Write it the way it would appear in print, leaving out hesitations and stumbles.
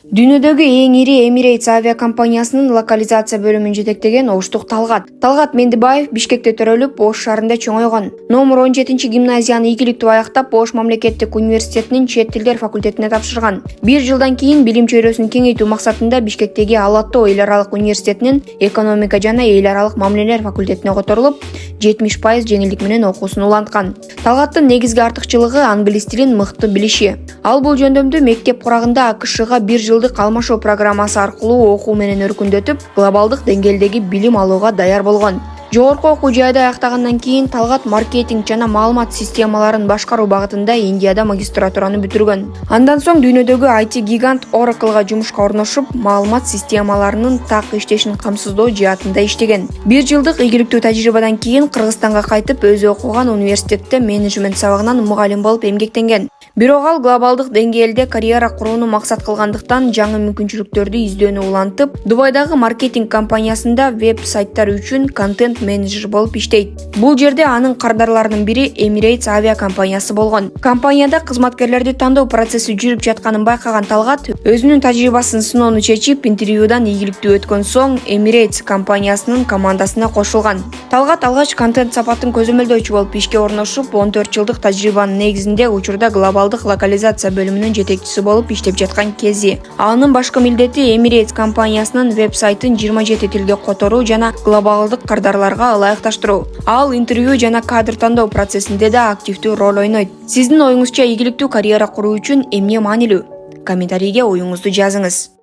Дүйнөдөгү эң ири Emirates авиакомпаниясынын локализация бөлүмүн жетектеген Оштук Талгат Мендибаев Бишкекте төрөлүп, Ош шаарында чоңойгон. Номер 17 гимназияны ийгиликтүү аяктап, Ош мамлекеттик университетинин чет тилдер факультетине тапшырган. 1 жылдан кийин билим чөйрөсүн кеңейтүү максатында Бишкектеги Ала-Тоо эл аралык университетинин экономика жана эл аралык мамилелер факультетине которулуп, 70% жеңилдик менен окуусун уланткан. Талгаттын негизги артыкчылыгы англис тилин мыкты билиши. Ал бул жөндөмдү мектеп курагында АКШга 1 жылдык алмашуу программасы аркылуу окуу менен өркүндөтүп, глобалдык деңгээлдеги билим алууга даяр болгон. Жогорку окуу жайды аяктагандан кийин Талгат маркетинг жана маалымат системаларын башкаруу багытында Индияда магистратураны бүтүргөн. Андан соң дүйнөдөгү IT гигант Oracle'га жумушка орношуп, маалымат системаларынын так иштешин камсыздоо жаатында иштеген. 1 жылдык ийгиликтүү тажрыйбадан кийин Кыргызстанга кайтып, өзү окуган университетте менеджмент сабагынан мугалим болуп эмгектенген. Бирок ал глобалдык деңгээлде карьера курууну максат кылгандыктан жаңы мүмкүнчүлүктөрдү издөөнү улантып, Дубайдагы маркетинг компаниясында веб-сайттар үчүн контент менеджер болуп иштейт. Бул жерде анын кардарларынын бири Emirates авиакомпаниясы болгон. Компанияда кызматкерлерди тандоо процесси жүрүп жатканын байкаган Талгат өзүнүн тажрыйбасын сыноону чечип, интервьюдан ийгиликтүү өткөн соң Emirates компаниясынын командасына кошулган. Талгат алгач контент сапатын көзөмөлдөөчү болуп ишке орношуп, 14 жылдык тажрыйбанын негизинде учурда глобалдык локализация бөлүмүнүн жетекчиси болуп иштеп жаткан кези. Анын башкы милдети Emirates компаниясынын веб-сайтын 27 тилге которуу жана глобалдык кардарларга ылайыкташтыруу. Ал интервью жана кадр тандоо процессинде да активдүү роль ойнойт. Сиздин оюңузча ийгиликтүү карьера куруу үчүн эмне маанилүү? Комментарийге оюңузду жазыңыз.